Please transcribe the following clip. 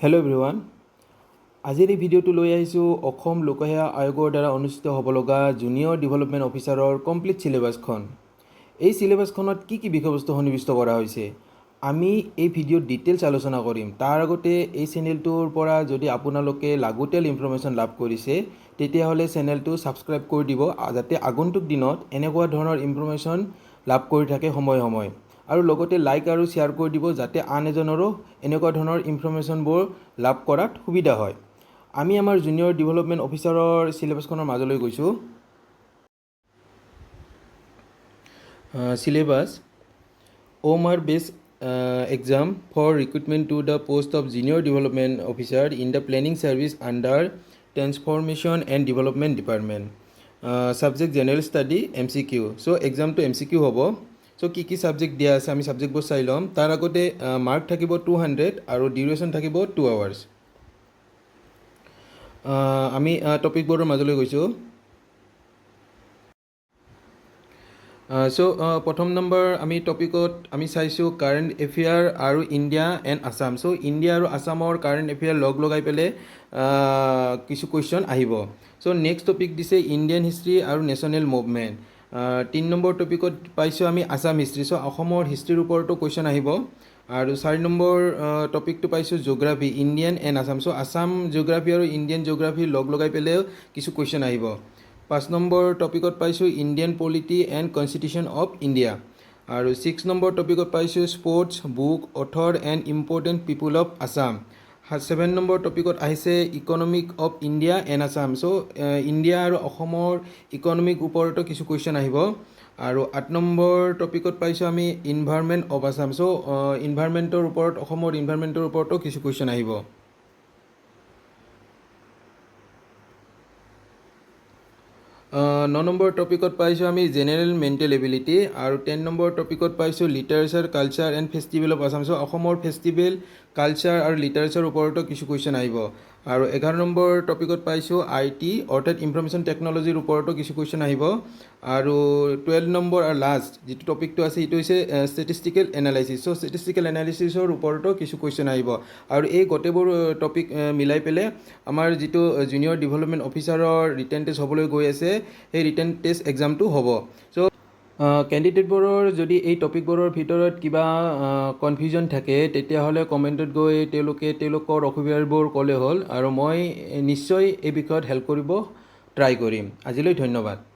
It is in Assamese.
হেল্ল' এভৰিৱান, আজিৰ এই ভিডিঅ'টো লৈ আহিছোঁ অসম লোকসেৱা আয়োগৰ দ্বাৰা অনুষ্ঠিত হ'ব লগা জুনিয়ৰ ডেভেলপমেণ্ট অফিচাৰৰ কমপ্লিট চিলেবাছখন। এই চিলেবাছখনত কি কি বিষয়বস্তু সন্নিৱিষ্ট কৰা হৈছে আমি এই ভিডিঅ'ত ডিটেইলছ আলোচনা কৰিম। তাৰ আগতে এই চেনেলটোৰ পৰা যদি আপোনালোকে লাগতিয়াল ইনফৰমেশ্যন লাভ কৰিছে তেতিয়াহ'লে চেনেলটো ছাবস্ক্ৰাইব কৰি দিব, যাতে আগন্তুক দিনত এনেকুৱা ধৰণৰ ইনফৰমেশ্যন লাভ কৰি থাকে সময়ে সময়ে। আৰু লগতে লাইক আৰু শ্বেয়াৰ কৰি দিব, যাতে আন এজনৰো এনেকুৱা ধৰণৰ ইনফৰমেশ্যনবোৰ লাভ কৰাত সুবিধা হয়। আমি আমাৰ জুনিয়ৰ ডেভেলপমেণ্ট অফিচাৰৰ চিলেবাছখনৰ মাজলৈ গৈছোঁ। Syllabus OMR based exam for recruitment to the post of junior development officer in the planning service under transformation and development department. Subject general study MCQ. So exam to MCQ হ'ব। So কি সাবজেক্ট দিয়া আছে আমি সাবজেক্টবোৰ চাই ল'ম। তাৰ আগতে মাৰ্ক থাকিব 200 আৰু ডিউৰেশ্যন থাকিব 2 hours। আমি টপিকবোৰৰ মাজলৈ গৈছোঁ। প্ৰথম নম্বৰ আমি টপিকত আমি চাইছোঁ কাৰেণ্ট এফেয়াৰ আৰু ইণ্ডিয়া এণ্ড আছাম। ইণ্ডিয়া আৰু আছামৰ কাৰেণ্ট এফেয়াৰ লগাই পেলাই কিছু কুৱেশ্যন আহিব। নেক্সট টপিক দিছে ইণ্ডিয়ান হিষ্ট্ৰী আৰু নেশ্যনেল মুভমেণ্ট। 3 নম্বৰ টপিকত পাইছোঁ আমি আছাম হিষ্ট্ৰী। অসমৰ হিষ্ট্ৰীৰ ওপৰতো কুৱেশ্যন আহিব। আৰু 4 নম্বৰ টপিকটো পাইছোঁ geography, Indian and Assam. Assam geography আৰু ইণ্ডিয়ান জিঅ'গ্ৰাফী লগাই পেলাইও কিছু কুৱেশ্যন আহিব। 5 নম্বৰ টপিকত পাইছোঁ Indian polity and constitution of India. আৰু 6 নম্বৰ টপিকত পাইছোঁ sports, book, author and important people of Assam. 7 number টপিকত আহিছে economic of India and Assam. India আৰু অসমৰ ইকনমিক ওপৰতো কিছু কুৱেশ্যন আহিব। আৰু 8 নম্বৰ টপিকত পাইছোঁ আমি ইনভাইৰমেণ্ট অফ আছাম। ইনভাইৰমেণ্টৰ ওপৰত, অসমৰ ইনভাইৰমেণ্টৰ ওপৰতো কিছু কুৱেশ্যন আহিব। 9 নম্বৰ টপিকত পাইছোঁ আমি জেনেৰেল মেণ্টেল এবিলিটি। আৰু 10 নম্বৰ টপিকত পাইছোঁ literature, culture and festival of Assam. অসমৰ ফেষ্টিভেল, কালচাৰ আৰু লিটাৰেচাৰ ওপৰতো কিছু কুৱেশ্যন আহিব। আৰু 11 নম্বৰ টপিকত পাইছোঁ IT অৰ্থাৎ ইনফৰমেশ্যন টেকন'লজিৰ ওপৰতো কিছু কুৱেশ্যন আহিব। আৰু 12 নম্বৰ আৰু লাষ্ট যিটো টপিকটো আছে সেইটো হৈছে ষ্টেটিষ্টিকেল এনালাইচিছ। ষ্টেটিষ্টিকেল এনালাইচিছৰ ওপৰতো কিছু কুৱেশ্যন আহিব। আৰু এই গোটেইবোৰ টপিক মিলাই পেলাই আমাৰ যিটো জুনিয়ৰ ডেভেলপমেণ্ট অফিচাৰৰ ৰিটেন টেষ্ট হ'বলৈ গৈ আছে, সেই ৰিটেন টেষ্ট এক্সামটো হ'ব। কেণ্ডিডেটবোৰৰ যদি এই টপিকবোৰৰ ভিতৰত কিবা কনফিউজন থাকে তেতিয়াহ'লে কমেণ্টত গৈ তেওঁলোকৰ অসুবিধাবোৰ ক'লে হ'ল, আৰু মই নিশ্চয় এই বিষয়ত হেল্প কৰিব ট্ৰাই কৰিম। আজিলৈ ধন্যবাদ।